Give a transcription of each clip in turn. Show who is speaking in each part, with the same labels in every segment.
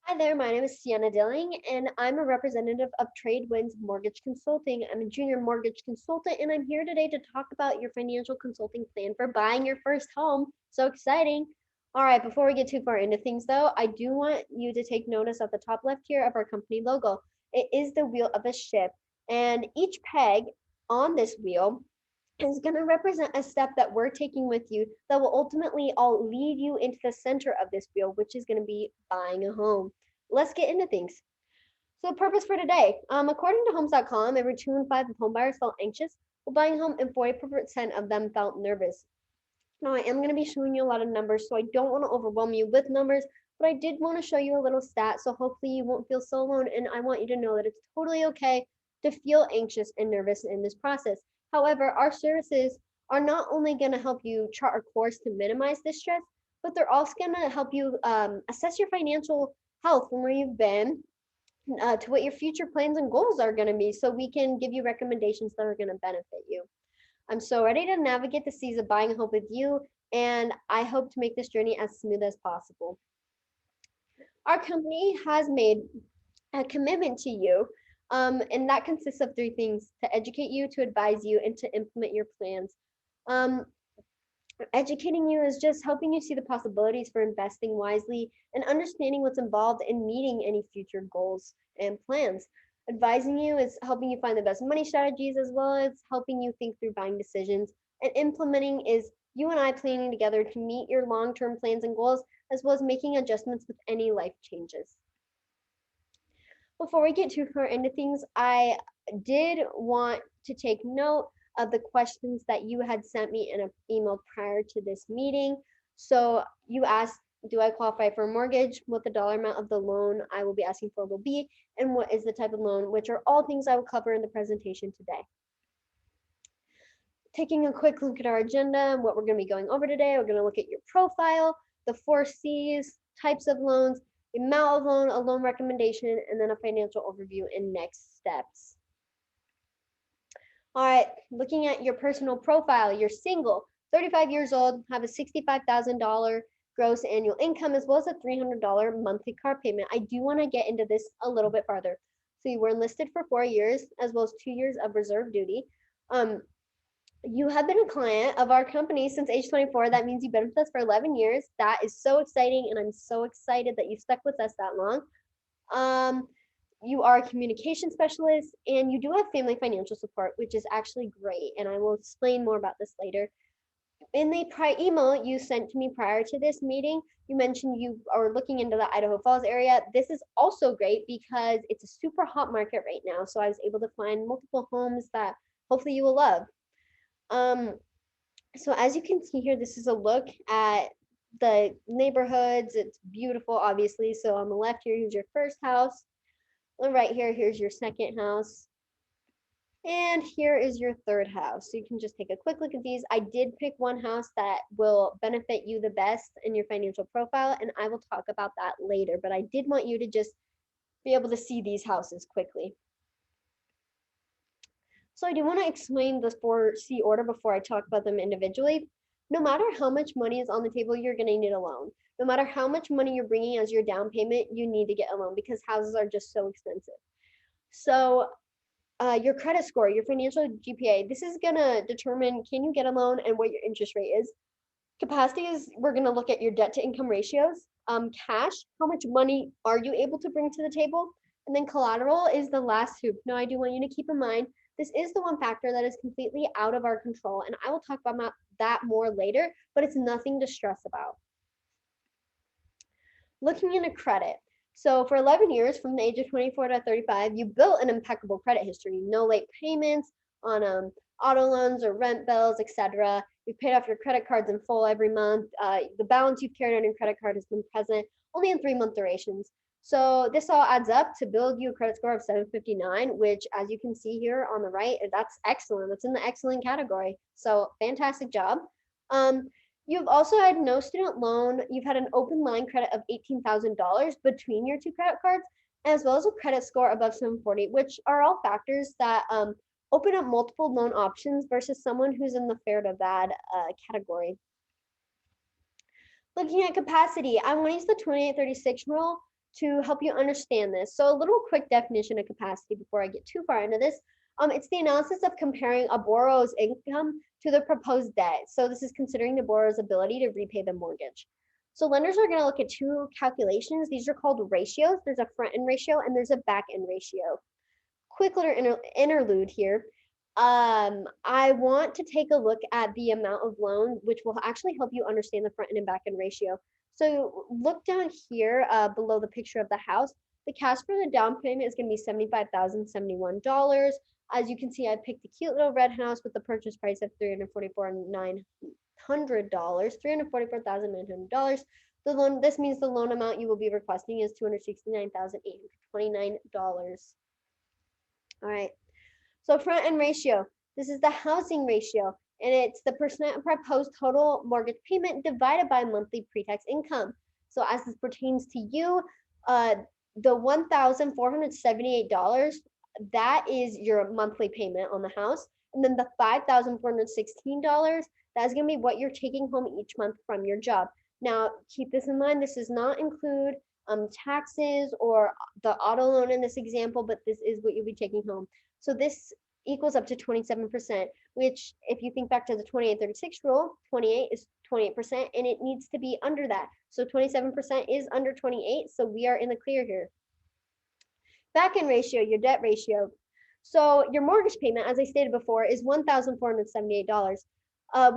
Speaker 1: Hi there, my name is Sienna Dilling, and I'm a representative of Tradewinds Mortgage Consulting. I'm a junior mortgage consultant, and I'm here today to talk about your financial consulting plan for buying your first home. So exciting! All right, before we get too far into things, though, I do want you to take notice at the top left here of our company logo. It is the wheel of a ship, and each peg on this wheel is going to represent a step that we're taking with you that will ultimately all lead you into the center of this wheel, which is going to be buying a home. Let's get into things. So, the purpose for today, according to Homes.com, every 2 in 5 of home buyers felt anxious while buying a home, and 40% of them felt nervous. Now, I am going to be showing you a lot of numbers, so I don't want to overwhelm you with numbers, but I did want to show you a little stat, so hopefully you won't feel so alone. And I want you to know that it's totally okay to feel anxious and nervous in this process. However, our services are not only going to help you chart a course to minimize this stress, but they're also going to help you assess your financial health from where you've been to what your future plans and goals are going to be, so we can give you recommendations that are going to benefit you. I'm so ready to navigate the seas of buying a home with you, and I hope to make this journey as smooth as possible. Our company has made a commitment to you, and that consists of three things: to educate you, to advise you, and to implement your plans. Um, Educating you is just helping you see the possibilities for investing wisely and understanding what's involved in meeting any future goals and plans. Advising you is helping you find the best money strategies as well as helping you think through buying decisions. And implementing is you and I planning together to meet your long term plans and goals as well as making adjustments with any life changes. Before we get too far into things, I did want to take note of the questions that you had sent me in an email prior to this meeting. So you asked, do I qualify for a mortgage? What the dollar amount of the loan I will be asking for will be, and what is the type of loan, which are all things I will cover in the presentation today. Taking a quick look at our agenda and what we're going to be going over today, we're going to look at your profile, the 4Cs, types of loans, the amount of loan, a loan recommendation, and then a financial overview and next steps. All right, looking at your personal profile, you're single, 35 years old, have a $65,000 gross annual income, as well as a $300 monthly car payment. I do want to get into this a little bit farther. So you were enlisted for 4 years, as well as 2 years of reserve duty. Um, you have been a client of our company since age 24. That means you've been with us for 11 years. That is so exciting, and I'm so excited that you stuck with us that long. Um, you are a communication specialist, and you do have family financial support, which is actually great. And I will explain more about this later. In the email you sent to me prior to this meeting, you mentioned you are looking into the Idaho Falls area. This is also great because it's a super hot market right now. So I was able to find multiple homes that hopefully you will love. Um, so as you can see here, this is a look at the neighborhoods. It's beautiful, obviously. So on the left here, here's your first house. On the right here, here's your second house. And here is your third house. So you can just take a quick look at these. I did pick one house that will benefit you the best in your financial profile, and I will talk about that later. But I did want you to just be able to see these houses quickly. So I do want to explain the 4C order before I talk about them individually. No matter how much money is on the table, you're going to need a loan. No matter how much money you're bringing as your down payment, you need to get a loan because houses are just so expensive. So your credit score, your financial GPA, this is going to determine can you get a loan and what your interest rate is. Capacity is we're going to look at your debt to income ratios. Cash, how much money are you able to bring to the table? And then collateral is the last hoop. Now, I do want you to keep in mind this is the one factor that is completely out of our control, and I will talk about that more later, but it's nothing to stress about. Looking into credit. So for 11 years, from the age of 24 to 35, you built an impeccable credit history. No late payments on auto loans or rent bills, etc. You've paid off your credit cards in full every month. The balance you've carried on your credit card has been present only in 3-month durations. So this all adds up to build you a credit score of 759, which, as you can see here on the right, that's excellent. That's in the excellent category. So fantastic job. You've also had no student loan. You've had an open line credit of $18,000 between your two credit cards, as well as a credit score above 740, which are all factors that open up multiple loan options versus someone who's in the fair to bad category. Looking at capacity, I want to use the 28-36 rule to help you understand this. So a little quick definition of capacity before I get too far into this. It's the analysis of comparing a borrower's income to the proposed debt. So this is considering the borrower's ability to repay the mortgage. So lenders are going to look at two calculations. These are called ratios. There's a front end ratio and there's a back end ratio. Quick little interlude here. I want to take a look at the amount of loan, which will actually help you understand the front end and back end ratio. So look down here below the picture of the house. The cash for the down payment is going to be $75,071. As you can see, I picked a cute little red house with the purchase price of $344,900. $344,900. The loan. This means the loan amount you will be requesting is $269,829. All right. So front end ratio. This is the housing ratio, and it's the percent proposed total mortgage payment divided by monthly pre-tax income. So as this pertains to you, the $1,478, that is your monthly payment on the house. And then the $5,416, that's going to be what you're taking home each month from your job. Now, keep this in mind. This does not include taxes or the auto loan in this example, but this is what you'll be taking home. So this equals up to 27%, which if you think back to the 28-36 rule, 28 is 28%, and it needs to be under that. So 27% is under 28, so we are in the clear here. Back end ratio, your debt ratio. So your mortgage payment, as I stated before, is $1,478.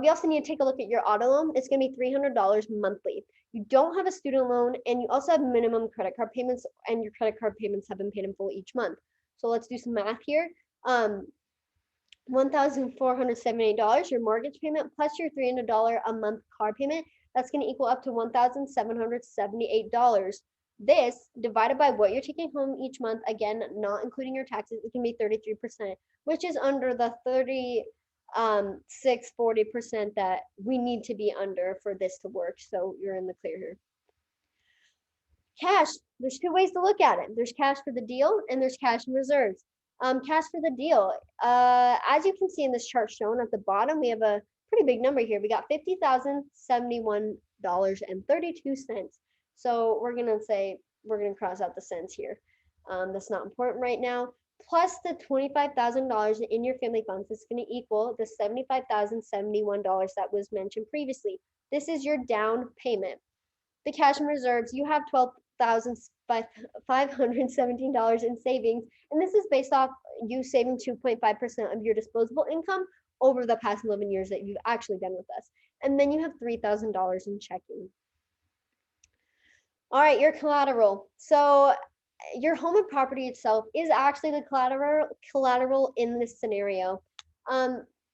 Speaker 1: We also need to take a look at your auto loan. It's going to be $300 monthly. You don't have a student loan, and you also have minimum credit card payments, and your credit card payments have been paid in full each month. So let's do some math here. $1,478, your mortgage payment, plus your $300 a month car payment, that's going to equal up to $1,778. This, divided by what you're taking home each month, again, not including your taxes, it can be 33%, which is under the 40% that we need to be under for this to work. So you're in the clear here. Cash, there's two ways to look at it. There's cash for the deal and there's cash in reserves. Cash for the deal, as you can see in this chart shown at the bottom, we have a pretty big number here. We got $50,071.32. So we're gonna cross out the cents here. That's not important right now. Plus the $25,000 in your family funds, it's going to equal the $75,071 that was mentioned previously. This is your down payment. The cash and reserves, you have $12,517 in savings, and this is based off you saving 2.5% of your disposable income over the past 11 years that you've actually been with us. And then you have $3,000 in checking. All right, your collateral. So your home and property itself is actually the collateral in this scenario.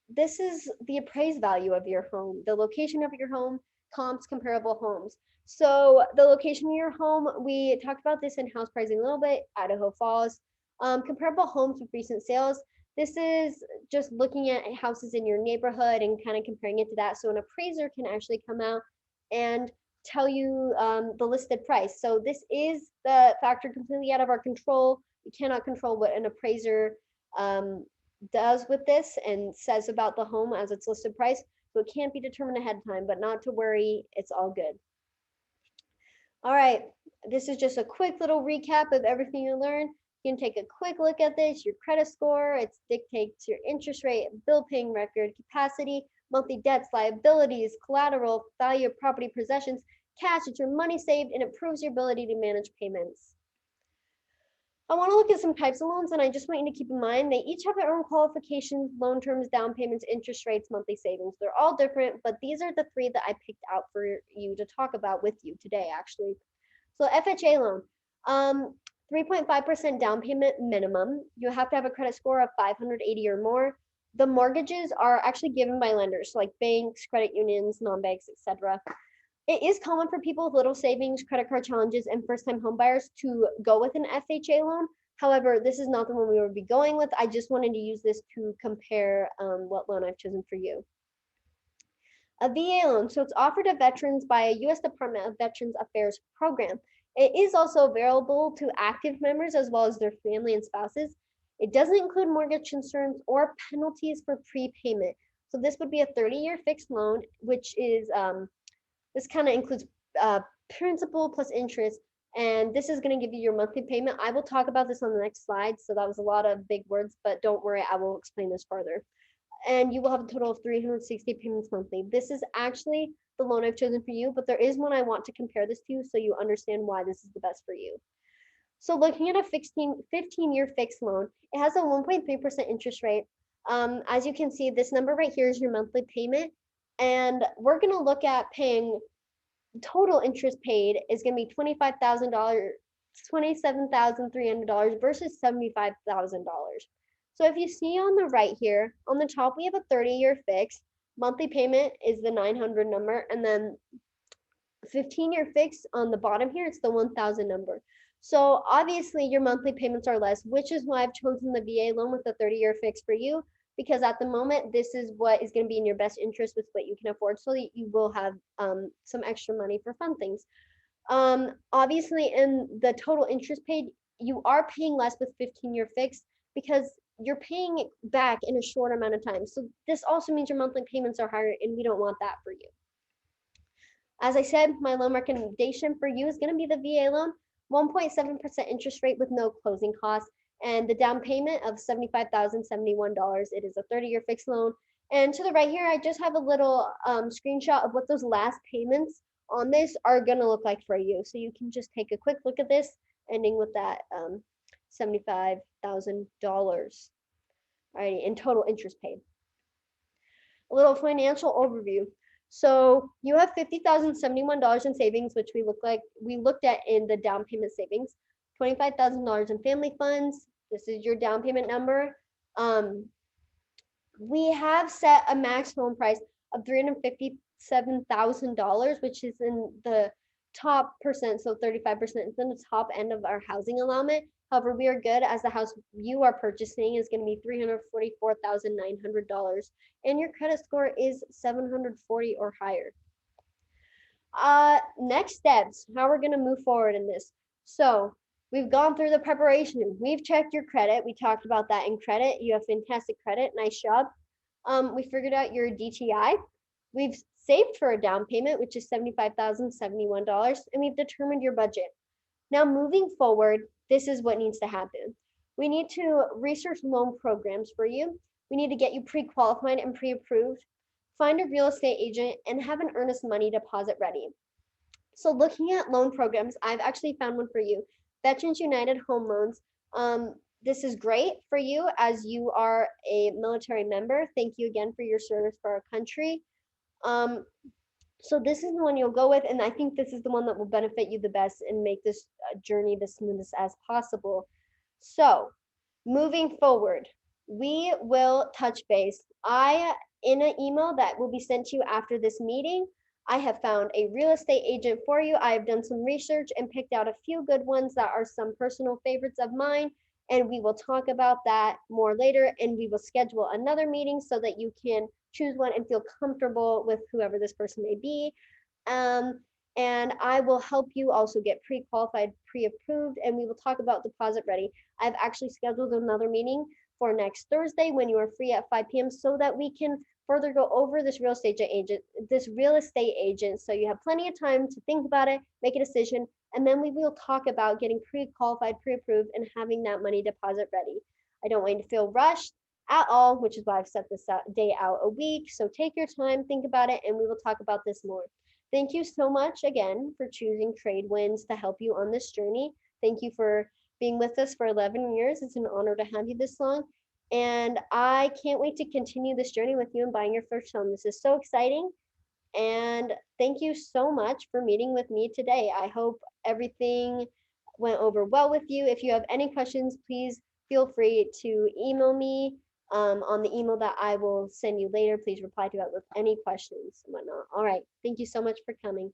Speaker 1: This is the appraised value of your home, the location of your home, comps, comparable homes. So the location of your home, we talked about this in house pricing a little bit, Idaho Falls. Comparable homes with recent sales. This is just looking at houses in your neighborhood and kind of comparing it to that. So an appraiser can actually come out and tell you the listed price. So this is the factor completely out of our control. We cannot control what an appraiser does with this and says about the home as its listed price. So it can't be determined ahead of time, but not to worry, it's all good. All right, this is just a quick little recap of everything you learned. You can take a quick look at this. Your credit score, it dictates your interest rate, bill paying record, capacity, monthly debts, liabilities, collateral, value of property possessions, cash, it's your money saved, and it proves your ability to manage payments. I want to look at some types of loans, and I just want you to keep in mind they each have their own qualifications, loan terms, down payments, interest rates, monthly savings. They're all different, but these are the three that I picked out for you to talk about with you today, actually. So FHA loan, 3.5% down payment minimum. You have to have a credit score of 580 or more. The mortgages are actually given by lenders, so like banks, credit unions, non-banks, etc. It is common for people with little savings, credit card challenges, and first-time homebuyers to go with an FHA loan. However, this is not the one we would be going with. I just wanted to use this to compare what loan I've chosen for you. A VA loan, so it's offered to veterans by a U.S. Department of Veterans Affairs program. It is also available to active members as well as their family and spouses. It doesn't include mortgage concerns or penalties for prepayment. So this would be a 30-year fixed loan, which is this kind of includes principal plus interest, And this is going to give you your monthly payment. I will talk about this on the next slide. So that was a lot of big words, but don't worry, I will explain this further. And you will have a total of 360 payments monthly. This is actually the loan I've chosen for you, but there is one I want to compare this to so you understand why this is the best for you. So looking at a 15-year fixed loan, it has a 1.3% interest rate. As you can see, this number right here is your monthly payment. And we're going to look at paying total interest paid is going to be $25,000, $27,300 versus $75,000. So if you see on the right here, on the top, we have a 30-year fix. Monthly payment is the 900 number, and then 15-year fix on the bottom here, it's the 1,000 number. So obviously your monthly payments are less, which is why I've chosen the VA loan with the 30-year fix for you, because at the moment, this is what is going to be in your best interest with what you can afford, so that you will have some extra money for fun things. Obviously, in the total interest paid, you are paying less with 15-year fix because you're paying it back in a short amount of time. So this also means your monthly payments are higher, and we don't want that for you. As I said, my loan recommendation for you is going to be the VA loan, 1.7% interest rate with no closing costs, and the down payment of $75,071. It is a 30-year fixed loan. And to the right here, I just have a little screenshot of what those last payments on this are going to look like for you. So you can just take a quick look at this, ending with that $75,000 in total interest paid. A little financial overview. So you have $50,071 in savings, which we looked at in the down payment savings, $25,000 in family funds. This is your down payment number. We have set a max home price of $357,000, which is in the top percent, so 35% is in the top end of our housing allotment. However, we are good as the house you are purchasing is going to be $344,900, and your credit score is 740 or higher. Next steps, how we're going to move forward in this. So we've gone through the preparation. We've checked your credit. We talked about that in credit. You have fantastic credit. Nice job. We figured out your DTI. We've saved for a down payment, which is $75,071, and we've determined your budget. Now, moving forward, this is what needs to happen. We need to research loan programs for you. We need to get you pre-qualified and pre-approved, find a real estate agent, and have an earnest money deposit ready. So looking at loan programs, I've actually found one for you. Veterans United Home Loans. This is great for you as you are a military member. Thank you again for your service for our country. So this is the one you'll go with, and I think this is the one that will benefit you the best and make this journey the smoothest as possible. So moving forward, we will touch base. In an email that will be sent to you after this meeting, I have found a real estate agent for you. I have done some research and picked out a few good ones that are some personal favorites of mine, and we will talk about that more later, and we will schedule another meeting so that you can choose one and feel comfortable with whoever this person may be. And I will help you also get pre-qualified, pre-approved, and we will talk about deposit ready. I've actually scheduled another meeting for next Thursday when you are free at 5 p.m. so that we can further go over this real estate agent. So you have plenty of time to think about it, make a decision, and then we will talk about getting pre-qualified, pre-approved, and having that money deposit ready. I don't want you to feel rushed at all, which is why I've set this day out a week. So take your time, think about it, and we will talk about this more. Thank you so much again for choosing Tradewinds to help you on this journey. Thank you for being with us for 11 years. It's an honor to have you this long. And I can't wait to continue this journey with you and buying your first home. This is so exciting. And thank you so much for meeting with me today. I hope everything went over well with you. If you have any questions, please feel free to email me on the email that I will send you later. Please reply to it with any questions and whatnot. All right. Thank you so much for coming.